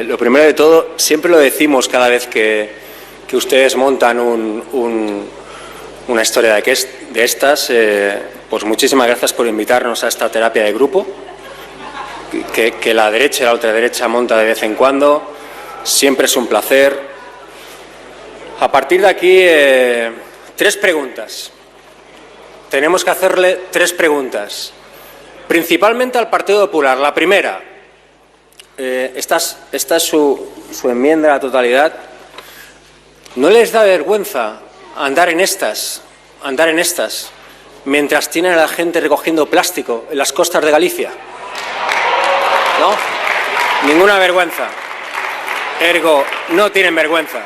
Lo primero de todo, siempre lo decimos cada vez que ustedes montan una historia de estas, pues muchísimas gracias por invitarnos a esta terapia de grupo, que la derecha y la ultraderecha monta de vez en cuando. Siempre es un placer. A partir de aquí, 3 preguntas. Tenemos que hacerle 3 preguntas, principalmente al Partido Popular. La primera, esta es su enmienda a la totalidad. ¿No les da vergüenza andar en estas, mientras tienen a la gente recogiendo plástico en las costas de Galicia? ¿No? Ninguna vergüenza. Ergo, no tienen vergüenza.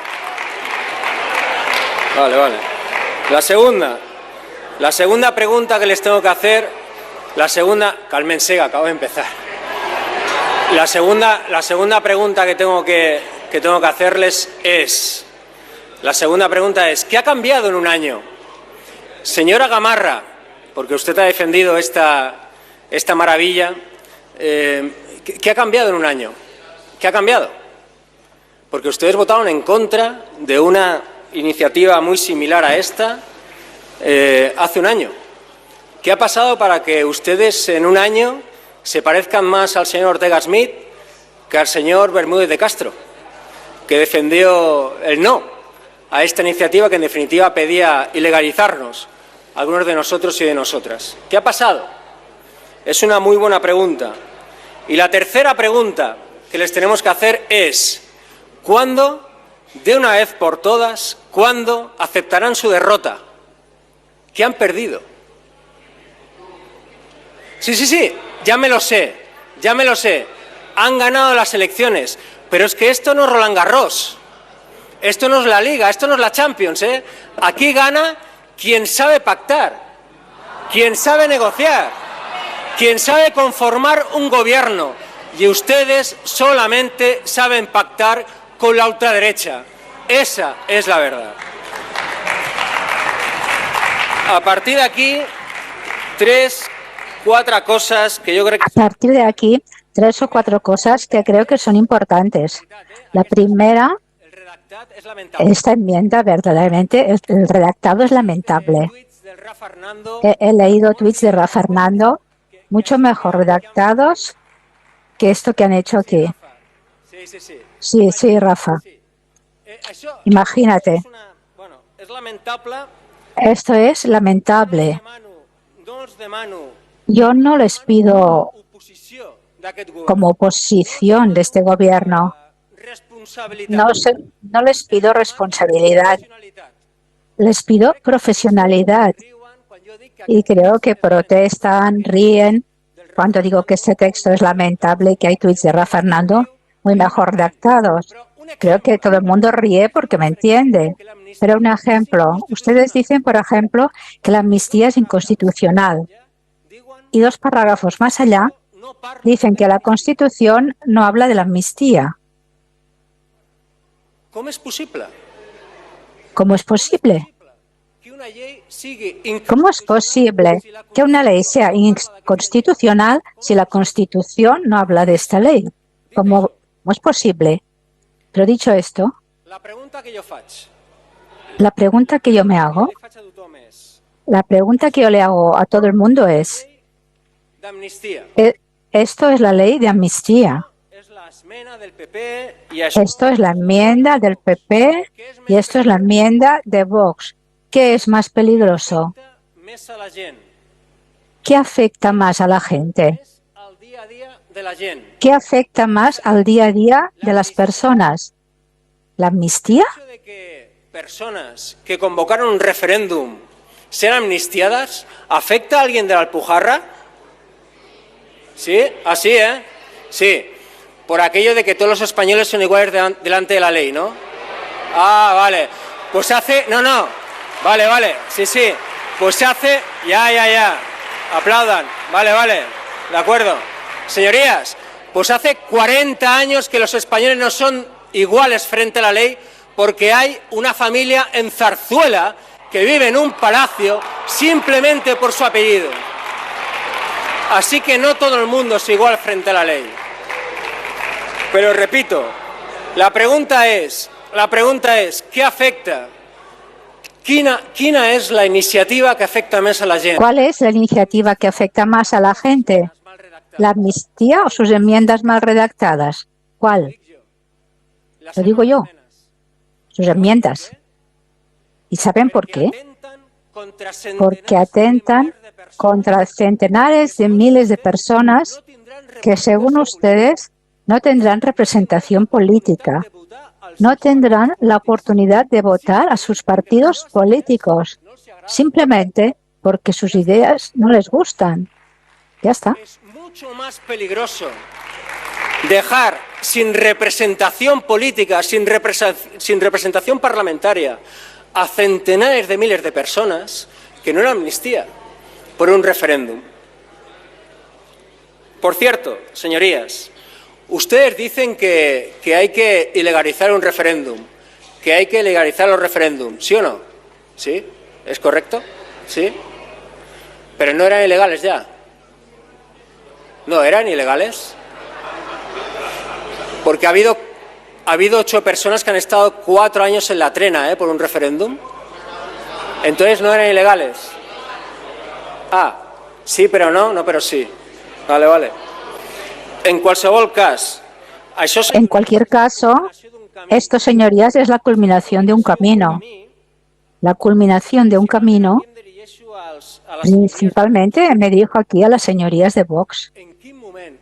Vale. La segunda pregunta que les tengo que hacer, cálmense, acabo de empezar. La segunda pregunta que tengo que hacerles es, ¿qué ha cambiado en un año? Señora Gamarra, porque usted ha defendido esta maravilla, ¿qué ha cambiado en un año? ¿Qué ha cambiado? Porque ustedes votaron en contra de una iniciativa muy similar a esta hace un año. ¿Qué ha pasado para que ustedes en un año se parezcan más al señor Ortega Smith que al señor Bermúdez de Castro, que defendió el no a esta iniciativa que en definitiva pedía ilegalizarnos, algunos de nosotros y de nosotras? ¿Qué ha pasado? Es una muy buena pregunta. Y la tercera pregunta que les tenemos que hacer es, ¿cuándo, de una vez por todas, cuándo aceptarán su derrota? ¿Qué han perdido? Sí, ya me lo sé. Han ganado las elecciones, pero es que esto no es Roland Garros, esto no es la Liga, esto no es la Champions, ¿eh? Aquí gana quien sabe pactar, quien sabe negociar, quien sabe conformar un gobierno, y ustedes solamente saben pactar con la ultraderecha. Esa es la verdad. A partir de aquí, 3, 4 cosas que yo creo que... A partir de aquí, 3 o 4 cosas que creo que son importantes. La primera, esta enmienda verdaderamente, el redactado es lamentable. He leído tweets de Rafa Fernando mucho mejor redactados que esto que han hecho aquí. Sí, Rafa. Imagínate. Esto es lamentable. Yo no les pido, como oposición de este gobierno, no les pido responsabilidad, les pido profesionalidad. Y creo que protestan, ríen cuando digo que este texto es lamentable, que hay tuits de Rafa Fernando muy mejor redactados. Creo que todo el mundo ríe porque me entiende. Pero un ejemplo, ustedes dicen, por ejemplo, que la amnistía es inconstitucional. Y 2 párrafos más allá dicen que la Constitución no habla de la amnistía. ¿Cómo es posible? ¿Cómo es posible? ¿Cómo es posible que una ley sea inconstitucional si la Constitución no habla de esta ley? ¿Cómo es posible? Pero dicho esto, la pregunta que yo me hago, la pregunta que yo le hago a todo el mundo es, esto es la ley de amnistía. Esto es la enmienda del PP y esto es la enmienda de Vox. ¿Qué es más peligroso? ¿Qué afecta más a la gente? ¿Qué afecta más al día a día de las personas? ¿La amnistía? ¿El hecho de que personas que convocaron un referéndum sean amnistiadas afecta a alguien de la Alpujarra? ¿Sí? ¿Así, Sí. Por aquello de que todos los españoles son iguales delante de la ley, ¿no? Ah, vale. Pues hace... No. Vale. Sí. Pues se hace... Ya. Aplaudan. Vale. De acuerdo. Señorías, pues hace 40 años que los españoles no son iguales frente a la ley porque hay una familia en Zarzuela que vive en un palacio simplemente por su apellido. Así que no todo el mundo es igual frente a la ley. Pero repito, La pregunta es, ¿qué afecta? Quina és la iniciativa que afecta més a la gent? ¿Cuál es la iniciativa que afecta más a la gente? ¿La amnistía o sus enmiendas mal redactadas? ¿Cuál? Lo digo yo. Sus enmiendas. ¿Y saben por qué? Porque atentan contra centenares de miles de personas que, según ustedes, no tendrán representación política, no tendrán la oportunidad de votar a sus partidos políticos, simplemente porque sus ideas no les gustan. Ya está. Es mucho más peligroso dejar sin representación política, sin representación parlamentaria, a centenares de miles de personas que no una amnistía por un referéndum. Por cierto, señorías, ustedes dicen que hay que ilegalizar un referéndum, que hay que legalizar los referéndums, ¿sí o no? ¿Sí? ¿Es correcto? ¿Sí? Pero no eran ilegales ya. No, eran ilegales. Porque ha habido 8 personas que han estado 4 años en la trena por un referéndum. Entonces no eran ilegales. Ah, sí, pero no, no, pero sí. Vale, vale. En cualquier caso, esto, señorías, es la culminación de un camino. La culminación de un camino, principalmente, me dijo aquí a las señorías de Vox.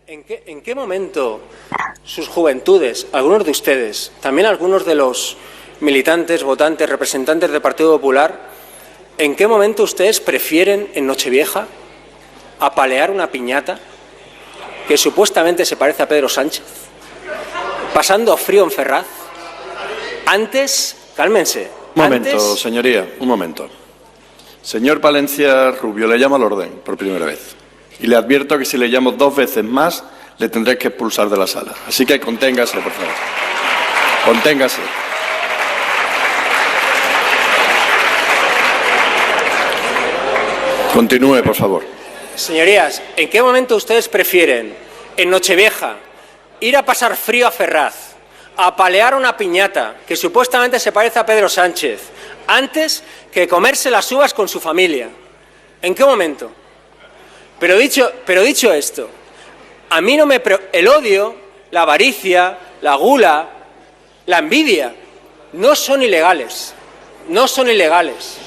¿En qué momento sus juventudes, algunos de ustedes, también algunos de los militantes, votantes, representantes del Partido Popular, en qué momento ustedes prefieren en Nochevieja apalear una piñata que supuestamente se parece a Pedro Sánchez, pasando frío en Ferraz? Antes, cálmense. Un momento, señoría, un momento. Señor Palencia Rubio, le llamo al orden por primera vez. Y le advierto que si le llamo 2 veces más, le tendré que expulsar de la sala. Así que conténgase, por favor. Conténgase. Continúe, por favor. Señorías, ¿en qué momento ustedes prefieren, en Nochevieja, ir a pasar frío a Ferraz, a apalear una piñata que supuestamente se parece a Pedro Sánchez, antes que comerse las uvas con su familia? ¿En qué momento? Pero dicho esto, a mí no me... El odio, la avaricia, la gula, la envidia, no son ilegales. No son ilegales.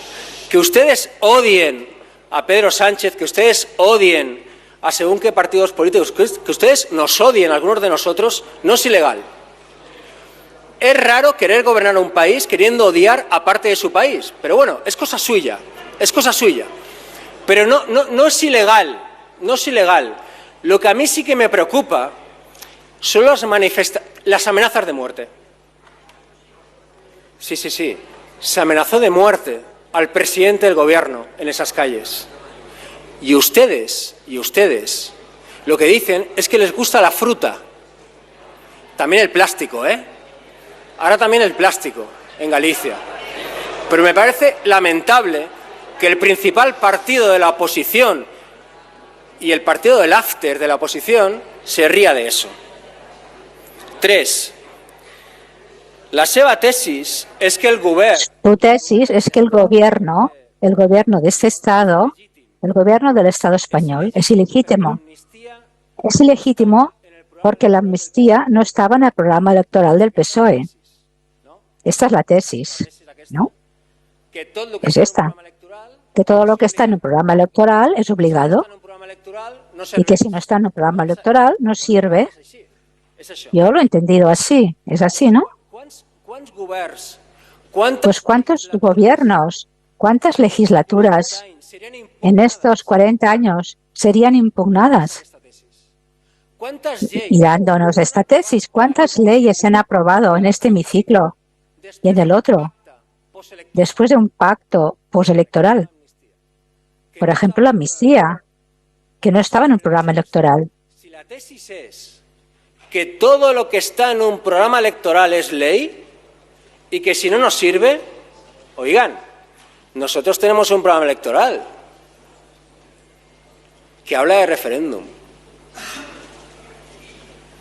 Que ustedes odien a Pedro Sánchez, que ustedes odien a según qué partidos políticos, que ustedes nos odien, algunos de nosotros, no es ilegal. Es raro querer gobernar un país queriendo odiar a parte de su país, pero bueno, es cosa suya, es cosa suya. Pero no es ilegal, no es ilegal. Lo que a mí sí que me preocupa son las amenazas de muerte. Sí, se amenazó de muerte al presidente del gobierno en esas calles. Y ustedes, lo que dicen es que les gusta la fruta. También el plástico, Ahora también el plástico en Galicia. Pero me parece lamentable que el principal partido de la oposición y el partido del after de la oposición se ría de eso. 3. La seva tesis es que el gobierno... Tu tesis es que el gobierno de este Estado, el gobierno del Estado español, es ilegítimo. Es ilegítimo porque la amnistía no estaba en el programa electoral del PSOE. Esta es la tesis, ¿no? Es esta. Que todo lo que está en un programa electoral es obligado y que si no está en un programa electoral no sirve. Yo lo he entendido así. Es así, ¿no? Pues ¿cuántos gobiernos, cuántas legislaturas en estos 40 años serían impugnadas? Y dándonos esta tesis, ¿cuántas leyes se han aprobado en este hemiciclo y en el otro después de un pacto postelectoral? Por ejemplo, la amnistía, que no estaba en un programa electoral. Si la tesis es que todo lo que está en un programa electoral es ley y que si no nos sirve, oigan, nosotros tenemos un programa electoral que habla de referéndum.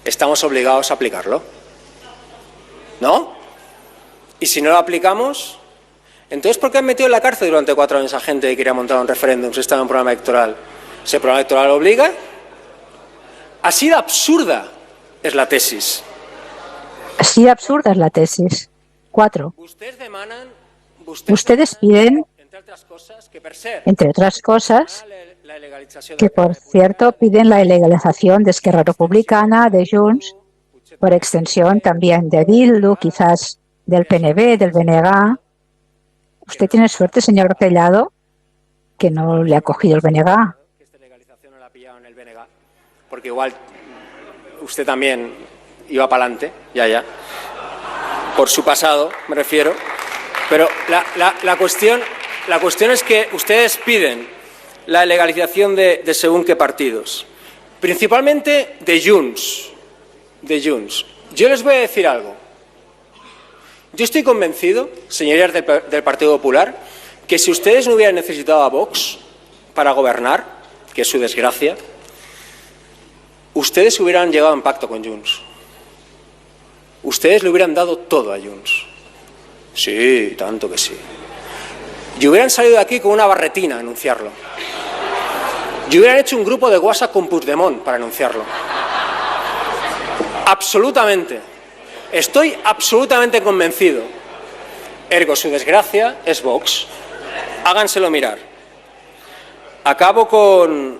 ¿Estamos obligados a aplicarlo? ¿No? Y si no lo aplicamos, entonces ¿por qué han metido en la cárcel durante 4 años a gente que quería montar un referéndum si estaba en un programa electoral? ¿Ese programa electoral lo obliga? Así de absurda es la tesis. Así de absurda es la tesis. 4. Ustedes piden, entre otras cosas, que por cierto piden la ilegalización de Esquerra Republicana, de Junts, por extensión también de Bildu, quizás del PNV, del BNG. Usted tiene suerte, señor Tellado, que no le ha cogido el BNG. Esta legalización no la ha pillado en el BNG, porque igual usted también iba para adelante, ya, por su pasado, me refiero. Pero la cuestión es que ustedes piden la legalización de según qué partidos, principalmente de Junts. Yo les voy a decir algo. Yo estoy convencido, señorías del Partido Popular, que si ustedes no hubieran necesitado a Vox para gobernar, que es su desgracia, ustedes hubieran llegado a un pacto con Junts. Ustedes le hubieran dado todo a Junts. Sí, tanto que sí. Y hubieran salido de aquí con una barretina a anunciarlo. Y hubieran hecho un grupo de WhatsApp con Puigdemont para anunciarlo. Absolutamente. Estoy absolutamente convencido. Ergo, su desgracia es Vox. Háganselo mirar. Acabo con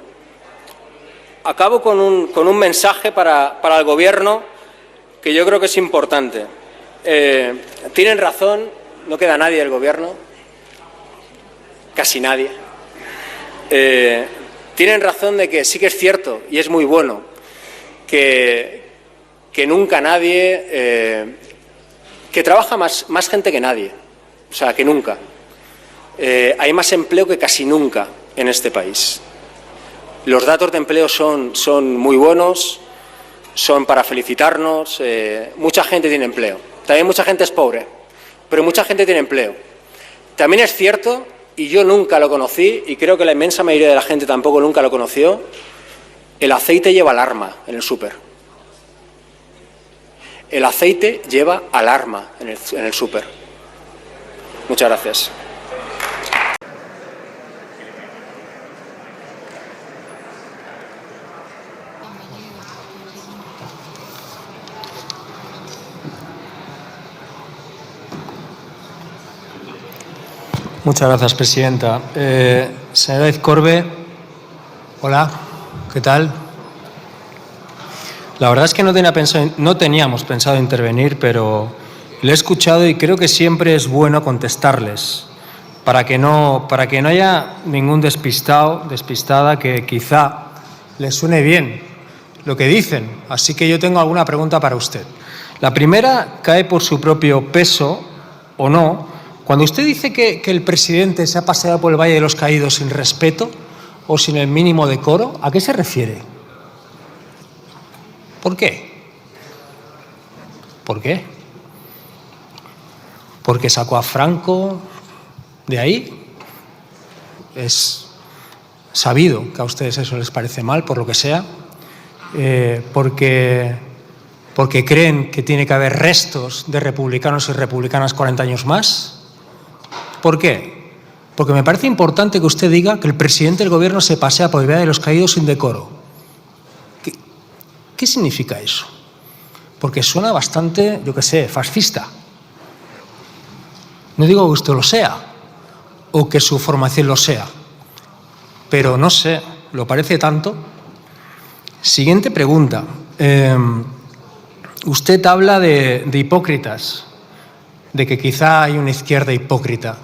un mensaje para el Gobierno que yo creo que es importante. Tienen razón, no queda nadie del Gobierno, casi nadie. Tienen razón de que sí que es cierto, y es muy bueno, que nunca nadie, que trabaja más gente que nadie, o sea, que nunca. Hay más empleo que casi nunca en este país. Los datos de empleo son muy buenos, son para felicitarnos. Mucha gente tiene empleo. También mucha gente es pobre, pero mucha gente tiene empleo. También es cierto, y yo nunca lo conocí, y creo que la inmensa mayoría de la gente tampoco nunca lo conoció, el aceite lleva alarma en el súper. El aceite lleva alarma en el súper. Muchas gracias. Muchas gracias, presidenta. Señora Izcorbe, hola, ¿qué tal? La verdad es que no teníamos pensado intervenir, pero le he escuchado y creo que siempre es bueno contestarles para que no haya ningún despistado, despistada que quizá les suene bien lo que dicen. Así que yo tengo alguna pregunta para usted. La primera cae por su propio peso o no. Cuando usted dice que el presidente se ha paseado por el Valle de los Caídos sin respeto o sin el mínimo decoro, ¿a qué se refiere? ¿Por qué? ¿Por qué? ¿Porque sacó a Franco de ahí? Es sabido que a ustedes eso les parece mal, por lo que sea. Porque creen que tiene que haber restos de republicanos y republicanas 40 años más. ¿Por qué? Porque me parece importante que usted diga que el presidente del Gobierno se pasea por el Valle de los Caídos sin decoro. ¿Qué significa eso? Porque suena bastante, yo qué sé, fascista. No digo que usted lo sea o que su formación lo sea, pero no sé, ¿lo parece tanto? Siguiente pregunta. Usted habla de hipócritas, de que quizá hay una izquierda hipócrita.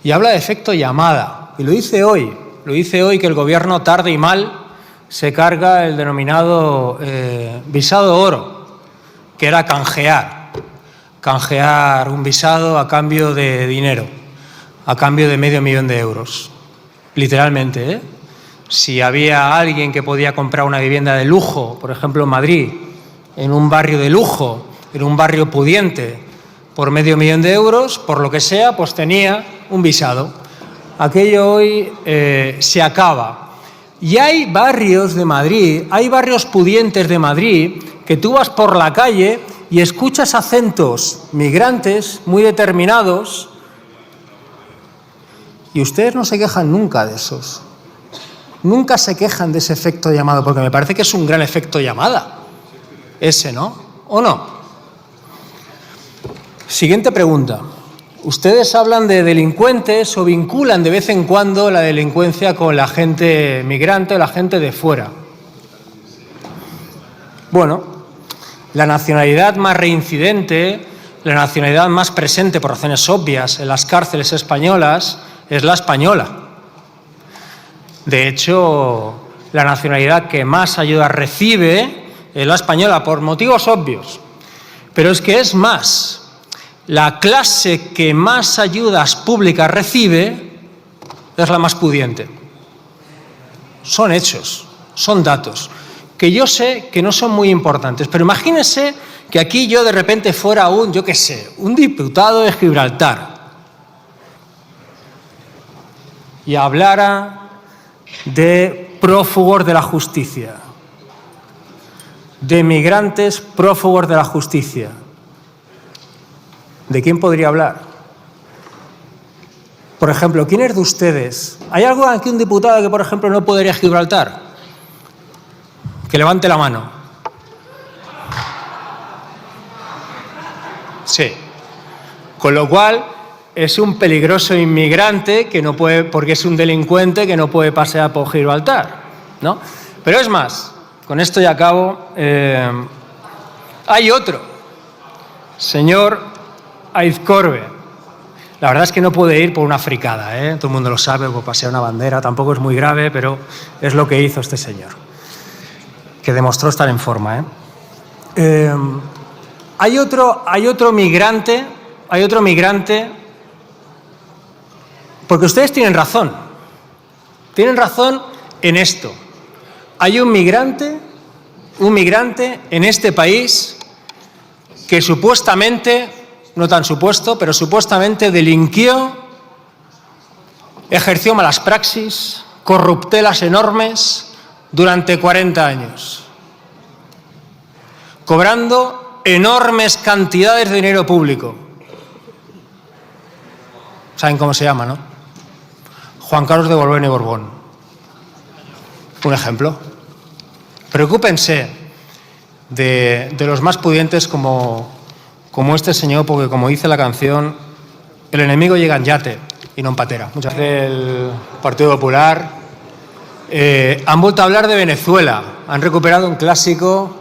Y habla de efecto llamada. Y lo dice hoy que el Gobierno tarde y mal se carga el denominado visado oro, que era canjear un visado a cambio de dinero, a cambio de €500.000 euros. Literalmente, ¿eh? Si había alguien que podía comprar una vivienda de lujo, por ejemplo en Madrid, en un barrio de lujo, en un barrio pudiente, por €500.000 euros, por lo que sea, pues tenía un visado. Aquello hoy se acaba. Y hay barrios de Madrid, hay barrios pudientes de Madrid, que tú vas por la calle y escuchas acentos migrantes muy determinados y ustedes no se quejan nunca de esos. Nunca se quejan de ese efecto llamado, porque me parece que es un gran efecto llamada. Ese, ¿no? ¿O no? Siguiente pregunta. Ustedes hablan de delincuentes o vinculan de vez en cuando la delincuencia con la gente migrante o la gente de fuera. Bueno, la nacionalidad más reincidente, la nacionalidad más presente por razones obvias en las cárceles españolas es la española. De hecho, la nacionalidad que más ayuda recibe es la española, por motivos obvios. Pero es que es más, la clase que más ayudas públicas recibe es la más pudiente. Son hechos, son datos, que yo sé que no son muy importantes, pero imagínense que aquí yo de repente fuera un diputado de Gibraltar y hablara de prófugos de la justicia, de migrantes prófugos de la justicia. ¿De quién podría hablar? Por ejemplo, ¿quién es de ustedes? ¿Hay algo aquí, un diputado que, por ejemplo, no podría Gibraltar? Que levante la mano. Sí. Con lo cual, es un peligroso inmigrante que no puede, porque es un delincuente que no puede pasear por Gibraltar, ¿no? Pero es más, con esto ya acabo. Hay otro, señor Aizcorbe. La verdad es que no puede ir por una fricada, ¿eh? Todo el mundo lo sabe, por pasear una bandera, tampoco es muy grave, pero es lo que hizo este señor, que demostró estar en forma, ¿eh? Hay otro migrante, porque ustedes tienen razón en esto. Hay un migrante en este país que supuestamente, no tan supuesto, pero supuestamente delinquió, ejerció malas praxis, corruptelas enormes durante 40 años, cobrando enormes cantidades de dinero público. ¿Saben cómo se llama, no? Juan Carlos de Borbón y Borbón. Un ejemplo. Preocúpense de los más pudientes como este señor, porque como dice la canción, el enemigo llega en yate y no en patera. Muchas veces el Partido Popular han vuelto a hablar de Venezuela, han recuperado un clásico.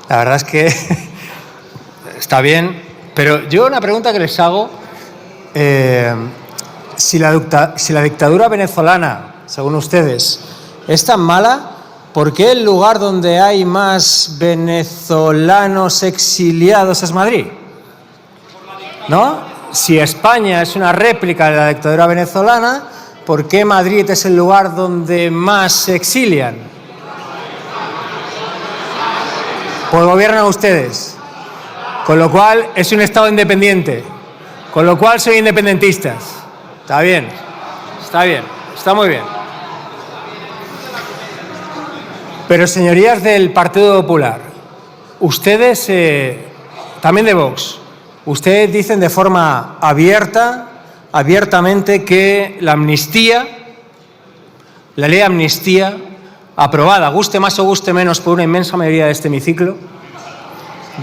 La verdad es que está bien, pero yo una pregunta que les hago, si la dictadura venezolana, según ustedes, es tan mala, ¿por qué el lugar donde hay más venezolanos exiliados es Madrid? ¿No? Si España es una réplica de la dictadura venezolana, ¿por qué Madrid es el lugar donde más se exilian? Pues gobiernan ustedes, con lo cual es un Estado independiente, con lo cual soy independentistas. Está bien, está muy bien. Pero señorías del Partido Popular, ustedes, también de Vox, ustedes dicen de forma abiertamente que la amnistía, la ley de amnistía, aprobada, guste más o guste menos por una inmensa mayoría de este hemiciclo,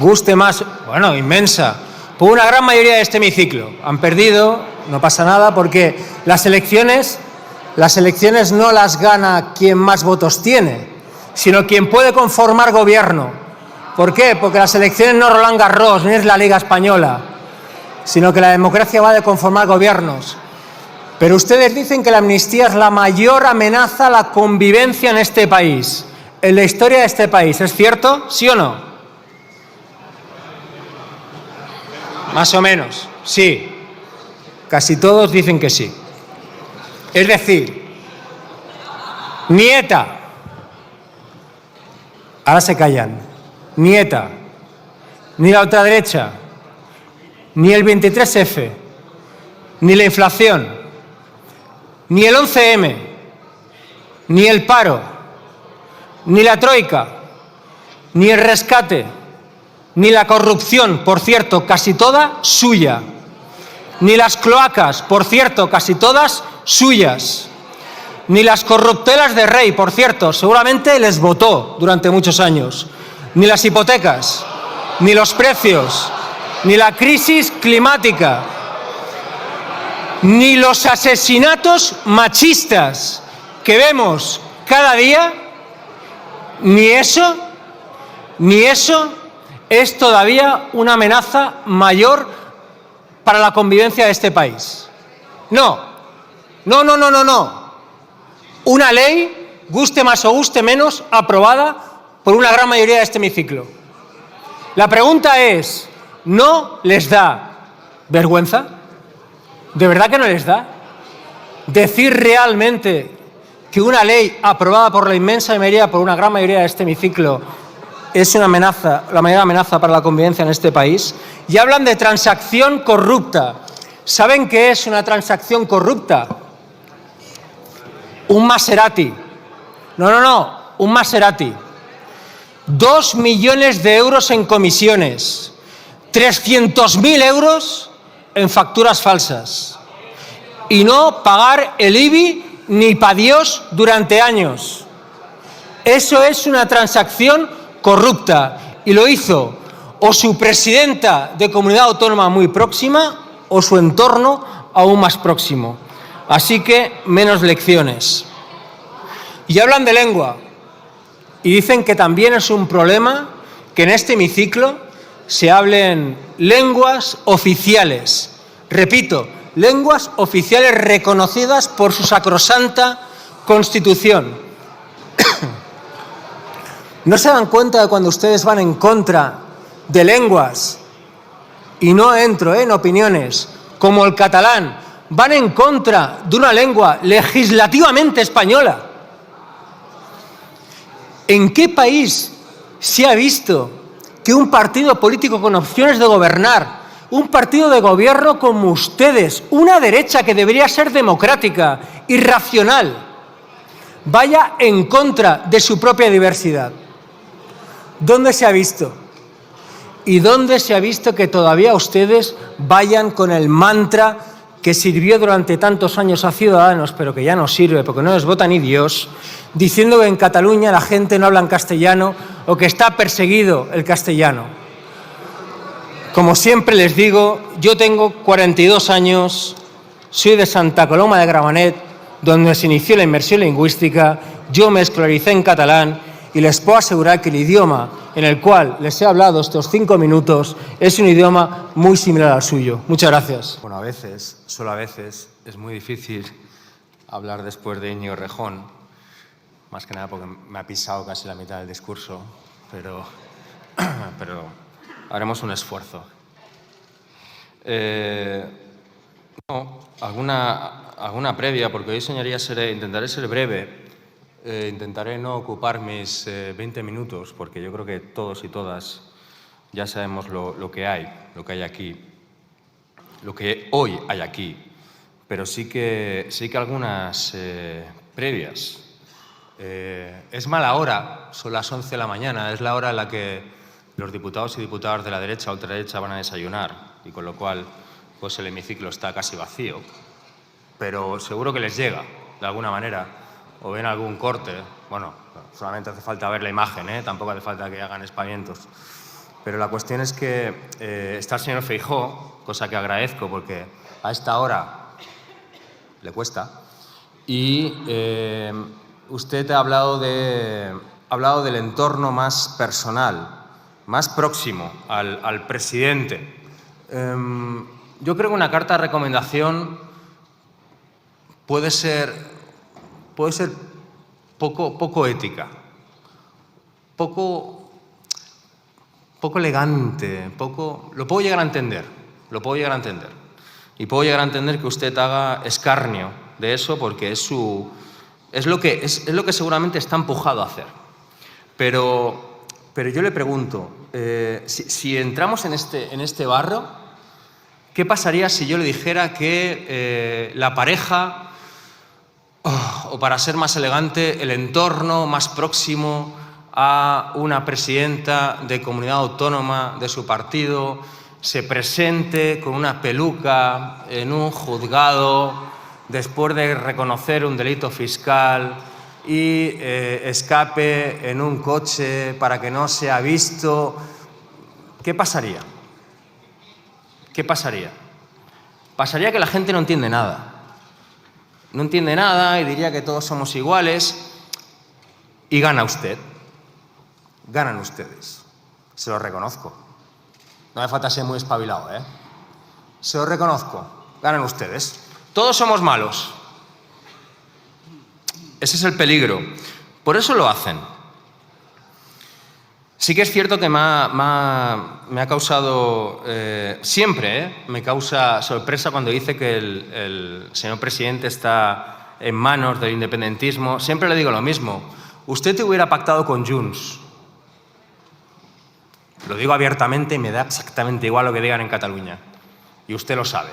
guste más, bueno, inmensa, por una gran mayoría de este hemiciclo, han perdido, no pasa nada, porque las elecciones no las gana quien más votos tiene, sino quien puede conformar gobierno. ¿Por qué? Porque las elecciones no Roland Garros, ni es la Liga Española, sino que la democracia va de conformar gobiernos. Pero ustedes dicen que la amnistía es la mayor amenaza a la convivencia en este país, en la historia de este país. ¿Es cierto? ¿Sí o no? Más o menos, sí. Casi todos dicen que sí. Es decir, ni ETA, ahora se callan, ni ETA, ni la ultraderecha, ni el 23F, ni la inflación, ni el 11M, ni el paro, ni la troika, ni el rescate, ni la corrupción, por cierto, casi toda suya, ni las cloacas, por cierto, casi todas suyas, ni las corruptelas de Rey, por cierto, seguramente les votó durante muchos años, ni las hipotecas, ni los precios, ni la crisis climática, ni los asesinatos machistas que vemos cada día, ni eso es todavía una amenaza mayor para la convivencia de este país. No. Una ley, guste más o guste menos, aprobada por una gran mayoría de este hemiciclo. La pregunta es, ¿no les da vergüenza? ¿De verdad que no les da? Decir realmente que una ley aprobada por la inmensa mayoría, por una gran mayoría de este hemiciclo, es una amenaza, la mayor amenaza para la convivencia en este país. Y hablan de transacción corrupta. ¿Saben qué es una transacción corrupta? Un Maserati. No, un Maserati. 2 millones de euros en comisiones. 300.000 euros en facturas falsas. Y no pagar el IBI ni pa' Dios durante años. Eso es una transacción corrupta. Y lo hizo o su presidenta de comunidad autónoma muy próxima o su entorno aún más próximo. Así que menos lecciones. Y hablan de lengua. Y dicen que también es un problema que en este hemiciclo se hablen lenguas oficiales. Repito, lenguas oficiales reconocidas por su sacrosanta Constitución. ¿No se dan cuenta de cuando ustedes van en contra de lenguas, y no entro en opiniones, como el catalán, van en contra de una lengua legislativamente española? ¿En qué país se ha visto que un partido político con opciones de gobernar, un partido de gobierno como ustedes, una derecha que debería ser democrática y racional, vaya en contra de su propia diversidad? ¿Dónde se ha visto? ¿Y dónde se ha visto que todavía ustedes vayan con el mantra que sirvió durante tantos años a Ciudadanos, pero que ya no sirve porque no les vota ni Dios, diciendo que en Cataluña la gente no habla en castellano o que está perseguido el castellano? Como siempre les digo, yo tengo 42 años, soy de Santa Coloma de Gramenet, donde se inició la inmersión lingüística, yo me escolaricé en catalán y les puedo asegurar que el idioma en el cual les he hablado estos 5 minutos es un idioma muy similar al suyo. Muchas gracias. Bueno, a veces, solo a veces, es muy difícil hablar después de Íñigo Errejón, más que nada porque me ha pisado casi la mitad del discurso, pero haremos un esfuerzo. Alguna previa, porque hoy, señorías, intentaré ser breve. Intentaré no ocupar mis 20 minutos, porque yo creo que todos y todas ya sabemos lo que hay aquí, lo que hoy hay aquí, pero sí que algunas previas. Es mala hora, son las 11 de la mañana, es la hora en la que los diputados y diputadas de la derecha o ultraderecha van a desayunar, y con lo cual pues el hemiciclo está casi vacío, pero seguro que les llega, de alguna manera, o ven algún corte. Bueno, solamente hace falta ver la imagen, tampoco hace falta que hagan espavientos. Pero la cuestión es que está el señor Feijóo, cosa que agradezco porque a esta hora le cuesta, y usted ha hablado del entorno más personal, más próximo al presidente. Yo creo que una carta de recomendación puede ser poco ética, poco elegante, lo puedo llegar a entender. Y puedo llegar a entender que usted haga escarnio de eso porque es lo que seguramente está empujado a hacer. Pero yo le pregunto, si entramos en este barro, ¿qué pasaría si yo le dijera que la pareja, o para ser más elegante, el entorno más próximo a una presidenta de comunidad autónoma de su partido se presente con una peluca en un juzgado después de reconocer un delito fiscal y escape en un coche para que no sea visto? ¿Qué pasaría? ¿Qué pasaría? Pasaría que la gente no entiende nada. No entiende nada y diría que todos somos iguales y gana usted. Ganan ustedes. Se lo reconozco. No me falta ser muy espabilado, ¿eh? Se lo reconozco. Ganan ustedes. Todos somos malos. Ese es el peligro. Por eso lo hacen. Sí que es cierto que me ha causado, siempre me causa sorpresa cuando dice que el señor presidente está en manos del independentismo. Siempre le digo lo mismo. Usted te hubiera pactado con Junts. Lo digo abiertamente y me da exactamente igual lo que digan en Cataluña. Y usted lo sabe.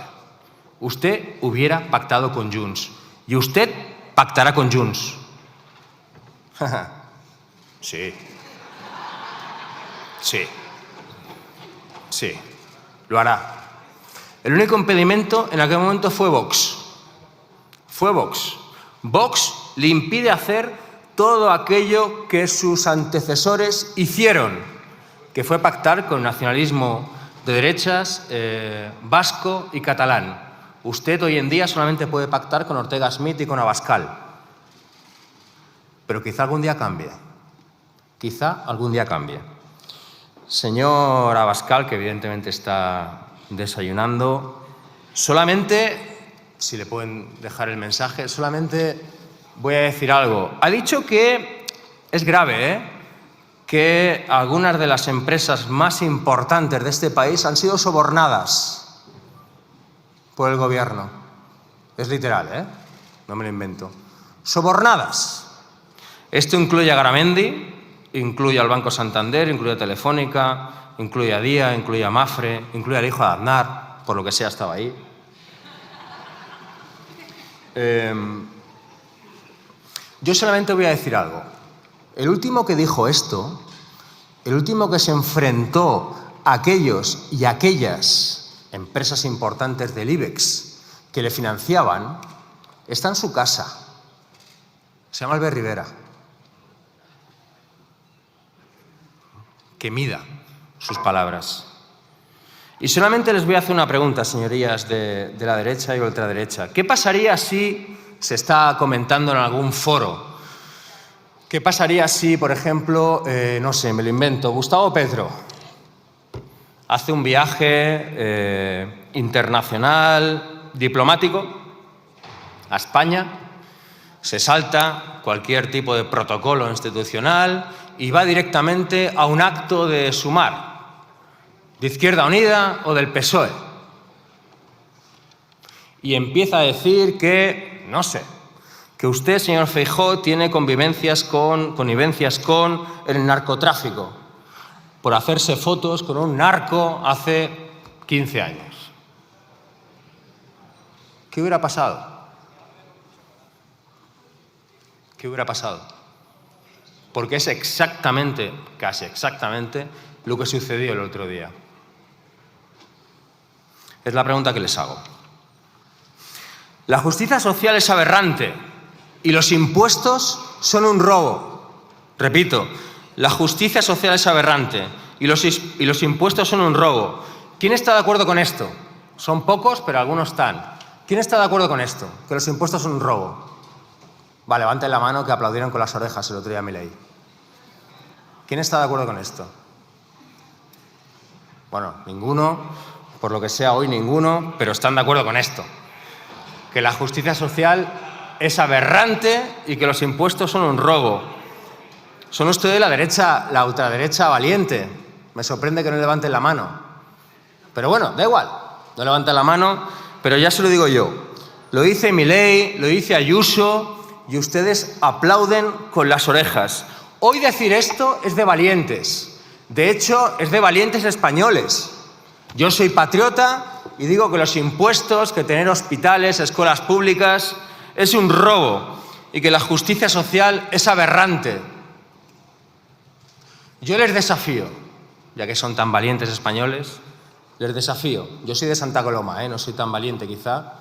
Usted hubiera pactado con Junts. Y usted pactará con Junts. Sí. Sí. Sí. Lo hará. El único impedimento en aquel momento fue Vox. Fue Vox. Vox le impide hacer todo aquello que sus antecesores hicieron, que fue pactar con el nacionalismo de derechas vasco y catalán. Usted hoy en día solamente puede pactar con Ortega Smith y con Abascal. Pero quizá algún día cambie. Quizá algún día cambie. Señor Abascal, que evidentemente está desayunando, solamente, si le pueden dejar el mensaje, solamente voy a decir algo. Ha dicho que es grave, que algunas de las empresas más importantes de este país han sido sobornadas por el gobierno. Es literal, no me lo invento. Sobornadas. Esto incluye a Garamendi, incluye al Banco Santander, incluye a Telefónica, incluye a Día, incluye a Mafre, incluye al hijo de Aznar, por lo que sea estaba ahí. Yo solamente voy a decir algo. El último que dijo esto, el último que se enfrentó a aquellos y aquellas empresas importantes del IBEX que le financiaban, está en su casa. Se llama Albert Rivera. Que mida sus palabras. Y solamente les voy a hacer una pregunta, señorías de la derecha y ultraderecha. ¿Qué pasaría si, se está comentando en algún foro, qué pasaría si, por ejemplo, no sé, me lo invento, Gustavo Petro hace un viaje internacional, diplomático, a España, se salta cualquier tipo de protocolo institucional y va directamente a un acto de Sumar, de Izquierda Unida o del PSOE. Y empieza a decir que, no sé, que usted, señor Feijóo, tiene connivencias con el narcotráfico, por hacerse fotos con un narco hace 15 años. ¿Qué hubiera pasado? ¿Qué hubiera pasado? Porque es exactamente, casi exactamente, lo que sucedió el otro día. Es la pregunta que les hago. La justicia social es aberrante y los impuestos son un robo. Repito, la justicia social es aberrante y los impuestos son un robo. ¿Quién está de acuerdo con esto? Son pocos, pero algunos están. ¿Quién está de acuerdo con esto? Que los impuestos son un robo. Va, levanten la mano que aplaudieron con las orejas el otro día a Milei. ¿Quién está de acuerdo con esto? Bueno, ninguno, por lo que sea hoy ninguno, pero están de acuerdo con esto. Que la justicia social es aberrante y que los impuestos son un robo. Son ustedes la derecha, la ultraderecha valiente. Me sorprende que no levanten la mano. Pero bueno, da igual, no levanten la mano, pero ya se lo digo yo. Lo dice Milei, lo dice Ayuso, y ustedes aplauden con las orejas. Hoy decir esto es de valientes. De hecho, es de valientes españoles. Yo soy patriota y digo que los impuestos, que tener hospitales, escuelas públicas, es un robo y que la justicia social es aberrante. Yo les desafío, ya que son tan valientes españoles, les desafío. Yo soy de Santa Coloma, no soy tan valiente quizá.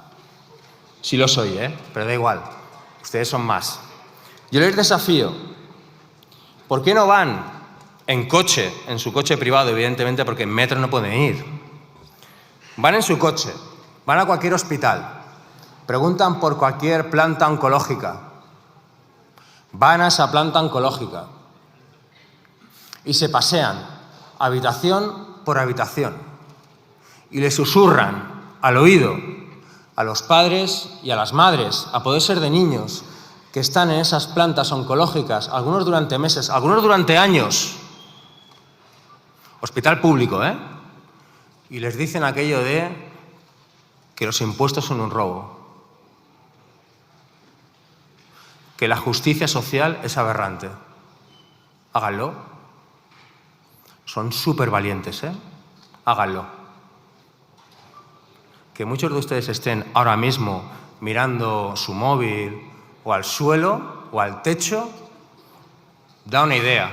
Sí lo soy, pero da igual. Ustedes son más. Yo les desafío. ¿Por qué no van en coche, en su coche privado, evidentemente, porque en metro no pueden ir? Van en su coche, van a cualquier hospital, preguntan por cualquier planta oncológica, van a esa planta oncológica y se pasean habitación por habitación y le susurran al oído a los padres y a las madres, a poder ser de niños, que están en esas plantas oncológicas, algunos durante meses, algunos durante años, hospital público, y les dicen aquello de que los impuestos son un robo, que la justicia social es aberrante. Háganlo. Son súper valientes, háganlo. Que muchos de ustedes estén ahora mismo mirando su móvil o al suelo o al techo, da una idea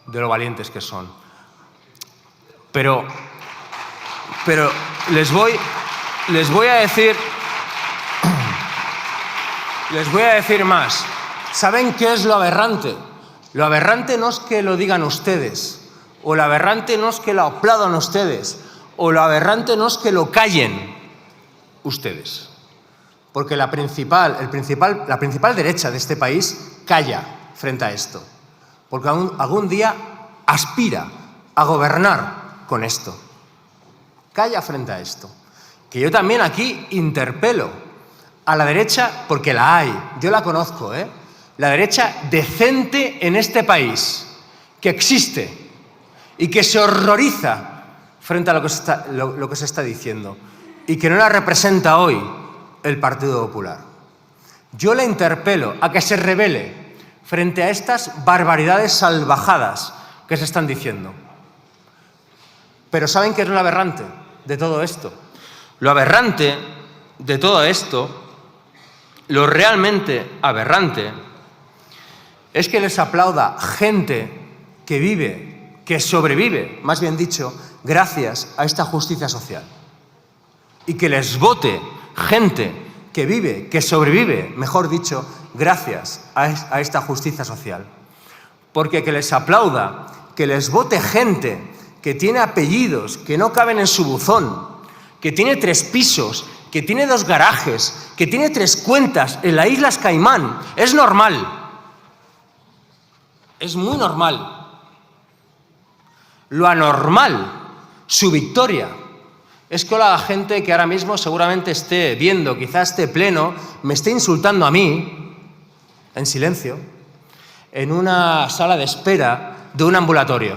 de lo valientes que son. Pero les voy a decir más. ¿Saben qué es lo aberrante? Lo aberrante no es que lo digan ustedes, o lo aberrante no es que lo aplaudan ustedes, o lo aberrante no es que lo callen ustedes. Porque la principal derecha de este país calla frente a esto. Porque algún día aspira a gobernar con esto. Calla frente a esto. Que yo también aquí interpelo a la derecha, porque la hay, yo la conozco, la derecha decente en este país, que existe y que se horroriza frente a lo que se está diciendo y que no la representa hoy el Partido Popular. Yo le interpelo a que se rebele frente a estas barbaridades salvajadas que se están diciendo. Pero ¿saben qué es lo aberrante de todo esto? Lo aberrante de todo esto, lo realmente aberrante, es que les aplauda gente que vive, que sobrevive, más bien dicho, gracias a esta justicia social. Y que les vote gente que vive, que sobrevive, mejor dicho, gracias a esta justicia social. Porque que les aplauda, que les vote gente que tiene apellidos que no caben en su buzón, que tiene 3 pisos, que tiene 2 garajes, que tiene 3 cuentas en las Islas Caimán, es normal. Es muy normal. Lo anormal, su victoria, es que la gente que ahora mismo seguramente esté viendo, quizás este pleno, me esté insultando a mí, en silencio, en una sala de espera de un ambulatorio,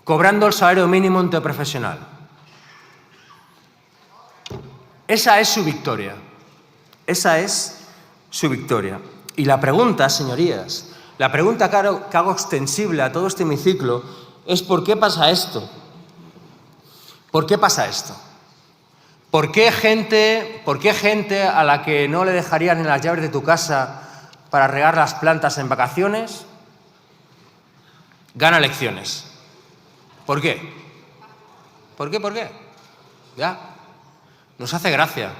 cobrando el salario mínimo interprofesional. Esa es su victoria. Esa es su victoria. Y la pregunta, señorías, la pregunta que hago extensible a todo este hemiciclo es ¿por qué pasa esto? ¿Por qué pasa esto? ¿Por qué gente a la que no le dejarían en las llaves de tu casa para regar las plantas en vacaciones gana elecciones? ¿Por qué? ¿Por qué? Ya. Nos hace gracia,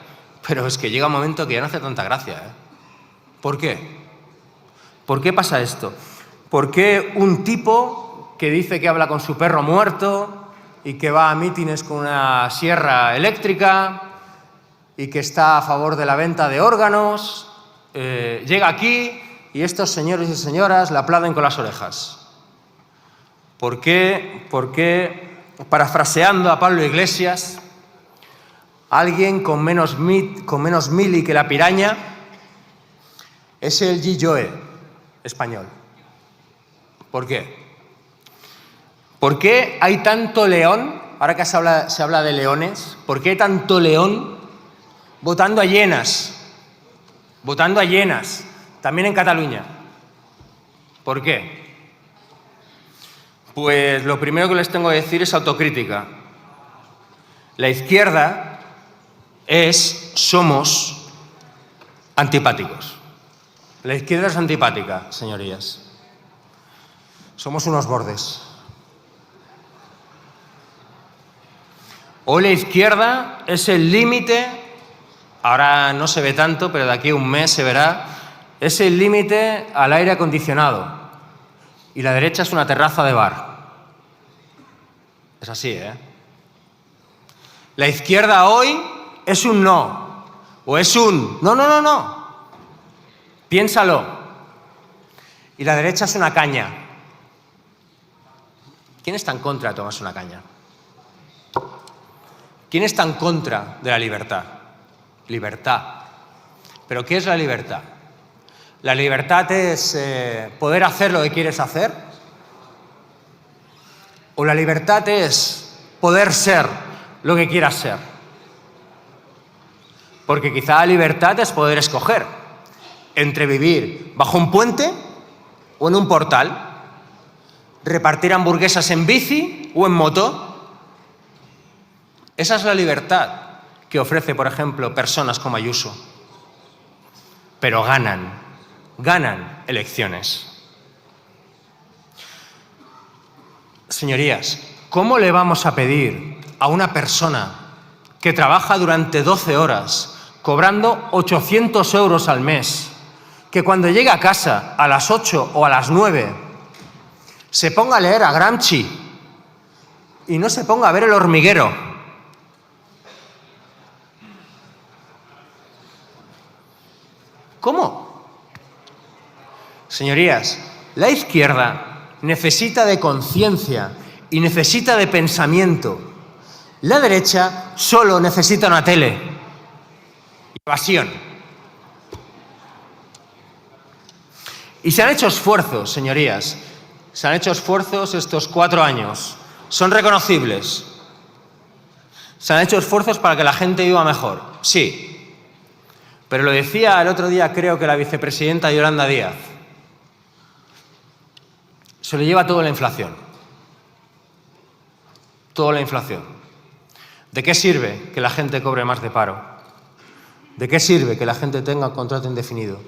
pero es que llega un momento que ya no hace tanta gracia, ¿Por qué? ¿Por qué pasa esto? ¿Por qué un tipo que dice que habla con su perro muerto y que va a mítines con una sierra eléctrica y que está a favor de la venta de órganos, llega aquí y estos señores y señoras le aplauden con las orejas? ¿Por qué, parafraseando a Pablo Iglesias, alguien con menos mili que la piraña es el G-Joe español? ¿Por qué? ¿Por qué hay tanto león, ahora que se habla de leones, por qué hay tanto león votando a llenas, también en Cataluña? ¿Por qué? Pues lo primero que les tengo que decir es autocrítica. La izquierda somos antipáticos. La izquierda es antipática, señorías. Somos unos bordes. Hoy la izquierda es el límite, ahora no se ve tanto, pero de aquí a un mes se verá, es el límite al aire acondicionado. Y la derecha es una terraza de bar. Es así, ¿eh? La izquierda hoy es un no, o es un no. Piénsalo. Y la derecha es una caña. ¿Quién está en contra de tomarse una caña? ¿Quién está en contra de la libertad? Libertad. ¿Pero qué es la libertad? ¿La libertad es poder hacer lo que quieres hacer? ¿O la libertad es poder ser lo que quieras ser? Porque quizá la libertad es poder escoger entre vivir bajo un puente o en un portal, repartir hamburguesas en bici o en moto. Esa es la libertad que ofrece, por ejemplo, personas como Ayuso. Pero ganan elecciones. Señorías, ¿cómo le vamos a pedir a una persona que trabaja durante 12 horas, cobrando 800 euros al mes, que cuando llegue a casa a las 8 o a las 9 se ponga a leer a Gramsci y no se ponga a ver El hormiguero? ¿Cómo? Señorías, la izquierda necesita de conciencia y necesita de pensamiento. La derecha solo necesita una tele y evasión. Y se han hecho esfuerzos, señorías, se han hecho esfuerzos estos 4 años. Son reconocibles. Se han hecho esfuerzos para que la gente viva mejor, sí. Pero lo decía el otro día, creo que la vicepresidenta Yolanda Díaz, se le lleva toda la inflación. Toda la inflación. ¿De qué sirve que la gente cobre más de paro? ¿De qué sirve que la gente tenga un contrato indefinido?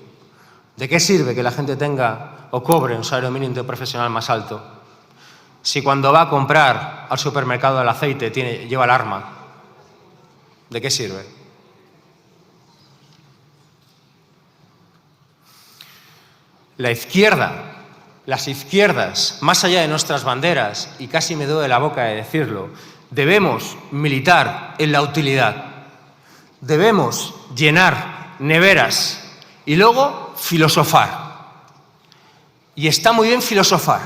¿De qué sirve que la gente tenga o cobre un salario mínimo interprofesional más alto si cuando va a comprar al supermercado el aceite lleva alarma? ¿De qué sirve? La izquierda, las izquierdas, más allá de nuestras banderas, y casi me duele la boca de decirlo, debemos militar en la utilidad. Debemos llenar neveras y luego filosofar. Y está muy bien filosofar.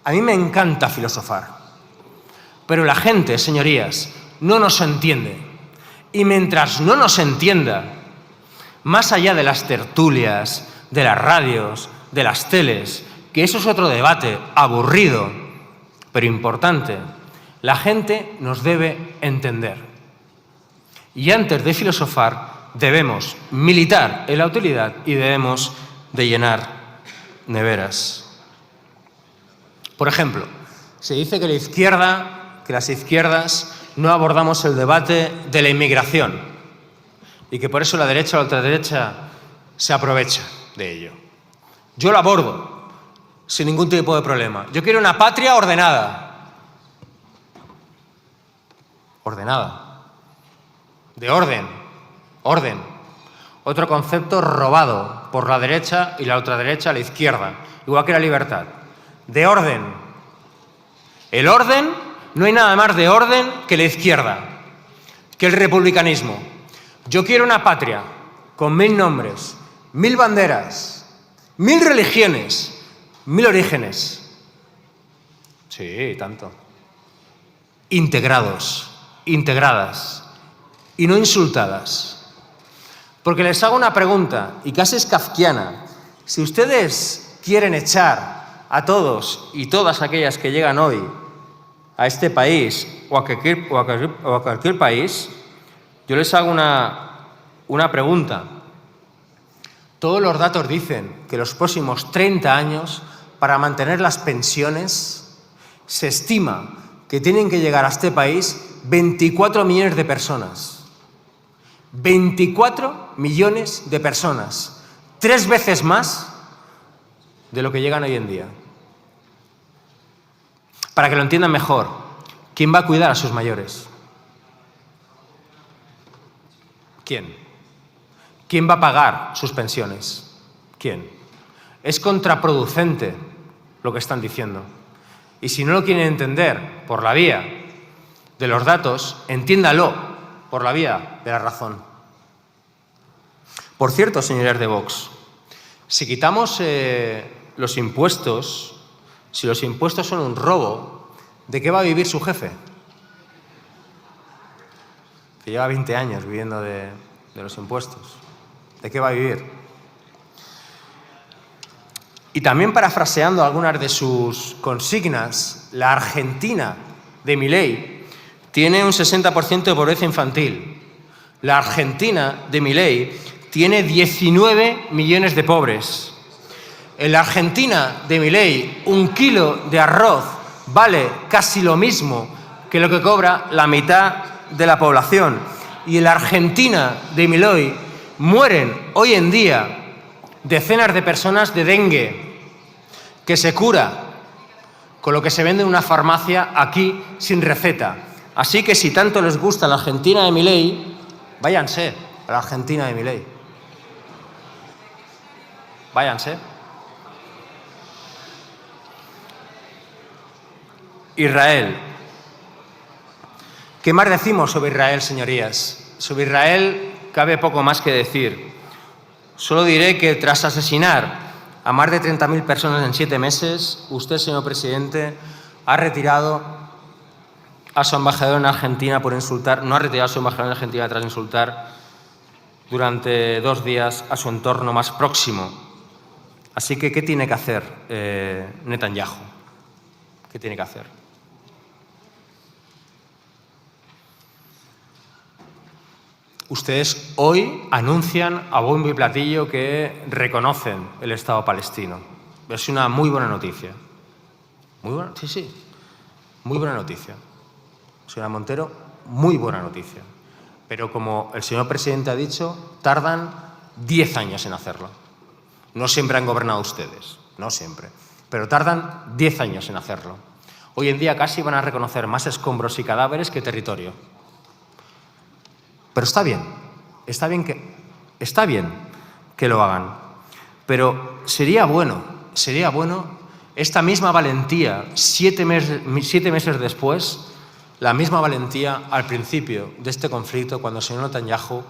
A mí me encanta filosofar. Pero la gente, señorías, no nos entiende. Y mientras no nos entienda, más allá de las tertulias, de las radios, de las teles, que eso es otro debate aburrido, pero importante, la gente nos debe entender. Y antes de filosofar, debemos militar en la utilidad y debemos de llenar neveras. Por ejemplo, se dice que las izquierdas no abordamos el debate de la inmigración y que por eso la derecha o la ultraderecha se aprovecha de ello. Yo lo abordo sin ningún tipo de problema. Yo quiero una patria ordenada. Ordenada. De orden. Orden. Otro concepto robado por la derecha y la ultraderecha a la izquierda, igual que la libertad. De orden. El orden, no hay nada más de orden que la izquierda, que el republicanismo. Yo quiero una patria con 1000 nombres, 1000 banderas, 1000 religiones, 1000 orígenes. Sí, tanto. Integrados, integradas y no insultadas. Porque les hago una pregunta, y casi es kafkiana. Si ustedes quieren echar a todos y todas aquellas que llegan hoy a este país o a cualquier país, yo les hago una pregunta. Todos los datos dicen que los próximos 30 años, para mantener las pensiones, se estima que tienen que llegar a este país 24 millones de personas. 24 millones de personas. 3 veces más de lo que llegan hoy en día. Para que lo entiendan mejor, ¿quién va a cuidar a sus mayores? ¿Quién? ¿Quién va a pagar sus pensiones? ¿Quién? Es contraproducente lo que están diciendo. Y si no lo quieren entender por la vía de los datos, entiéndalo por la vía de la razón. Por cierto, señores de Vox, si quitamos los impuestos, si los impuestos son un robo, ¿de qué va a vivir su jefe? Que lleva 20 años viviendo de los impuestos. ¿De qué va a vivir? Y también parafraseando algunas de sus consignas, la Argentina de Milei tiene un 60% de pobreza infantil. La Argentina de Milei tiene 19 millones de pobres. En la Argentina de Milei, 1 kilo de arroz vale casi lo mismo que lo que cobra la mitad de la población. Y en la Argentina de Milei mueren hoy en día decenas de personas de dengue, que se cura con lo que se vende en una farmacia aquí sin receta. Así que si tanto les gusta la Argentina de Milei, váyanse a la Argentina de Milei. Váyanse. Israel. ¿Qué más decimos sobre Israel, señorías? Sobre Israel cabe poco más que decir. Solo diré que tras asesinar a más de 30.000 personas en 7 meses, usted, señor presidente, ha retirado a su embajador en Argentina por insultar, no ha retirado a su embajador en Argentina tras insultar durante 2 días a su entorno más próximo. Así que, ¿qué tiene que hacer Netanyahu? ¿Qué tiene que hacer? Ustedes hoy anuncian a bombo y platillo que reconocen el Estado palestino. Es una muy buena noticia. Muy buena, sí. Muy buena noticia. Señora Montero, muy buena noticia. Pero como el señor presidente ha dicho, tardan 10 años en hacerlo. No siempre han gobernado ustedes, no siempre. Pero tardan 10 años en hacerlo. Hoy en día casi van a reconocer más escombros y cadáveres que territorio. Pero está bien que lo hagan. Pero sería bueno esta misma valentía 7 meses después, la misma valentía al principio de este conflicto, cuando Netanyahu,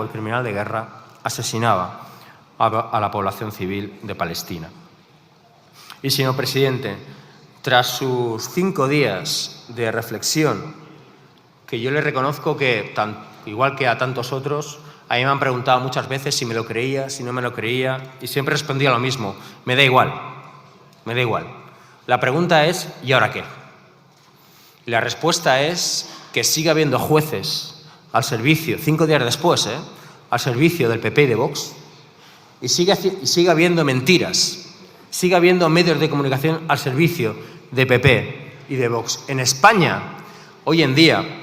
el criminal de guerra, asesinaba a la población civil de Palestina. Y, señor presidente, tras sus 5 días de reflexión, que yo le reconozco que, igual que a tantos otros, a mí me han preguntado muchas veces si me lo creía, si no me lo creía, y siempre respondía lo mismo: me da igual. La pregunta es, ¿y ahora qué? Y la respuesta es que sigue habiendo jueces al servicio, 5 días después, al servicio del PP y de Vox, y sigue habiendo mentiras, sigue habiendo medios de comunicación al servicio de PP y de Vox. En España, hoy en día,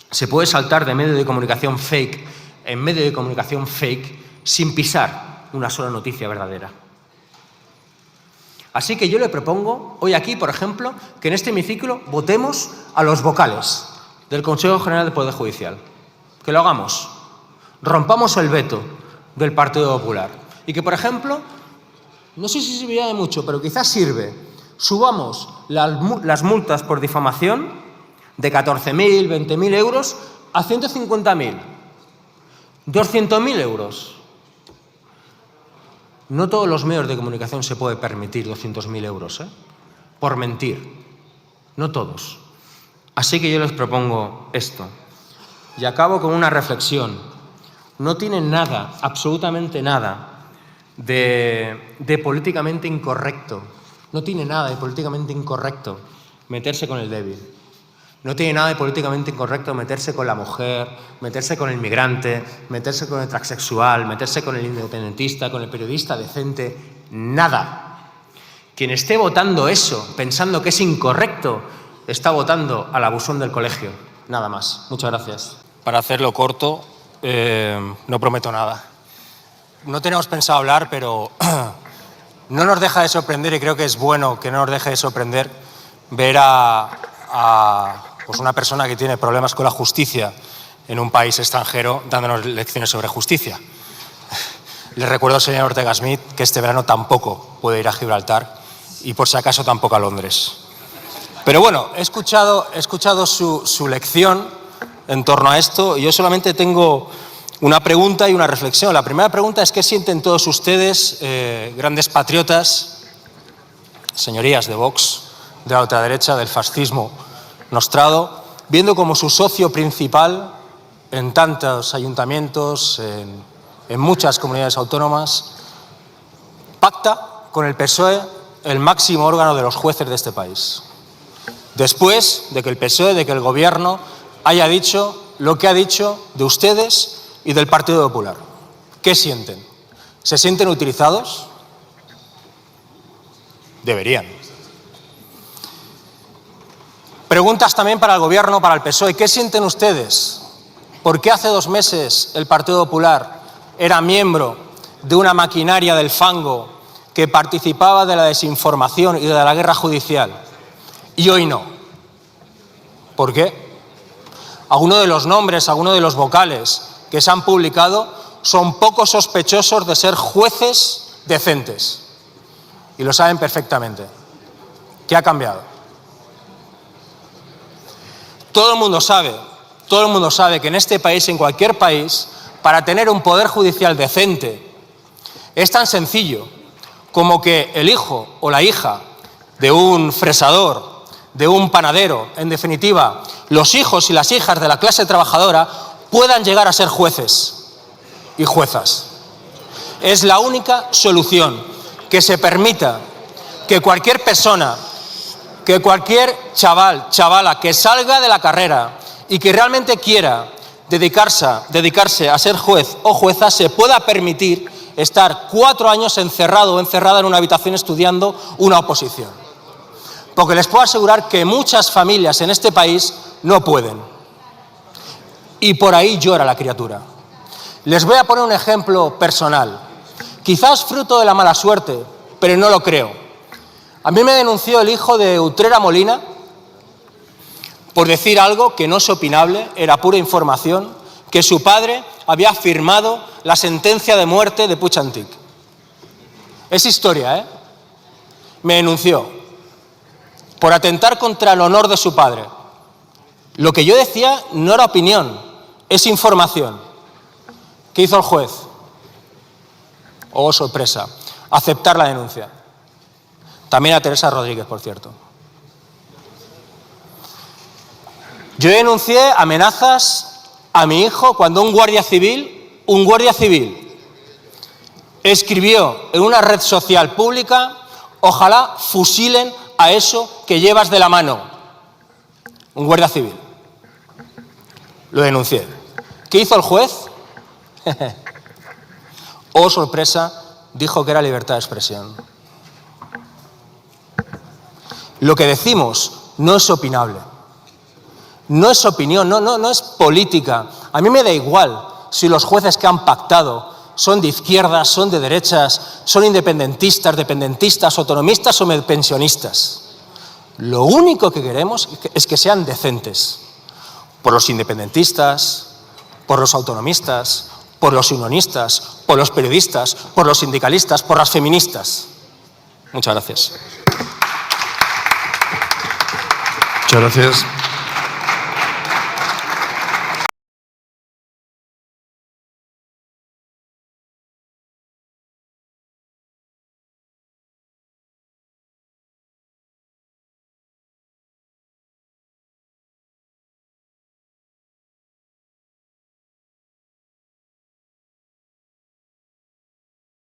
se puede saltar de medio de comunicación fake en medio de comunicación fake sin pisar una sola noticia verdadera. Así que yo le propongo hoy aquí, por ejemplo, que en este hemiciclo votemos a los vocales del Consejo General del Poder Judicial. Que lo hagamos. Rompamos el veto del Partido Popular. Y que, por ejemplo, no sé si serviría de mucho, pero quizás sirve, subamos las multas por difamación de 14.000, 20.000 euros a 150.000, 200.000 euros. No todos los medios de comunicación se puede permitir 200.000 euros, por mentir. No todos. Así que yo les propongo esto. Y acabo con una reflexión. No tiene nada, absolutamente nada, de políticamente incorrecto. No tiene nada de políticamente incorrecto meterse con el débil. No tiene nada de políticamente incorrecto meterse con la mujer, meterse con el migrante, meterse con el transexual, meterse con el independentista, con el periodista decente. Nada. Quien esté votando eso, pensando que es incorrecto, está votando al abusón del colegio. Nada más. Muchas gracias. Para hacerlo corto, no prometo nada. No tenemos pensado hablar, pero no nos deja de sorprender, y creo que es bueno que no nos deje de sorprender, ver a pues una persona que tiene problemas con la justicia en un país extranjero dándonos lecciones sobre justicia. Les recuerdo, señor Ortega Smith, que este verano tampoco puede ir a Gibraltar y por si acaso tampoco a Londres. Pero bueno, he escuchado su lección en torno a esto y yo solamente tengo una pregunta y una reflexión. La primera pregunta es: ¿qué sienten todos ustedes, grandes patriotas, señorías de Vox, de la ultraderecha, del fascismo nostrado, viendo como su socio principal en tantos ayuntamientos, en muchas comunidades autónomas, pacta con el PSOE, el máximo órgano de los jueces de este país? Después de que el PSOE, de que el Gobierno haya dicho lo que ha dicho de ustedes y del Partido Popular. ¿Qué sienten? ¿Se sienten utilizados? Deberían. Preguntas también para el Gobierno, para el PSOE. ¿Qué sienten ustedes? ¿Por qué hace 2 meses el Partido Popular era miembro de una maquinaria del fango que participaba de la desinformación y de la guerra judicial y hoy no? ¿Por qué? Algunos de los nombres, algunos de los vocales que se han publicado son poco sospechosos de ser jueces decentes y lo saben perfectamente. ¿Qué ha cambiado? Todo el mundo sabe que en este país, en cualquier país, para tener un poder judicial decente, es tan sencillo como que el hijo o la hija de un fresador, de un panadero, en definitiva, los hijos y las hijas de la clase trabajadora puedan llegar a ser jueces y juezas. Es la única solución, que se permita que cualquier persona, que cualquier chaval, chavala que salga de la carrera y que realmente quiera dedicarse a ser juez o jueza, se pueda permitir estar 4 años encerrado o encerrada en una habitación estudiando una oposición. Porque les puedo asegurar que muchas familias en este país no pueden. Y por ahí llora la criatura. Les voy a poner un ejemplo personal. Quizás fruto de la mala suerte, pero no lo creo. A mí me denunció el hijo de Utrera Molina por decir algo que no es opinable, era pura información, que su padre había firmado la sentencia de muerte de Puig Antich. Es historia, ¿eh? Me denunció por atentar contra el honor de su padre. Lo que yo decía no era opinión, es información. ¿Qué hizo el juez? Oh, sorpresa, aceptar la denuncia. También a Teresa Rodríguez, por cierto. Yo denuncié amenazas a mi hijo cuando un guardia civil escribió en una red social pública: ojalá fusilen a eso que llevas de la mano. Un guardia civil. Lo denuncié. ¿Qué hizo el juez? Oh, sorpresa, dijo que era libertad de expresión. Lo que decimos no es opinable. No es opinión, no es política. A mí me da igual si los jueces que han pactado son de izquierdas, son de derechas, son independentistas, dependentistas, autonomistas o pensionistas. Lo único que queremos es que sean decentes. Por los independentistas, por los autonomistas, por los unionistas, por los periodistas, por los sindicalistas, por las feministas. Muchas gracias. Muchas gracias.